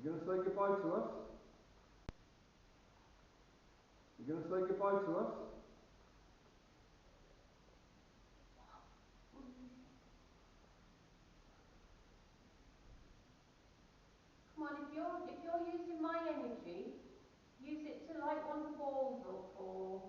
You're going to say goodbye to us? You're going to say goodbye to us? Come on, if you're using my energy, use it to light one of the balls up or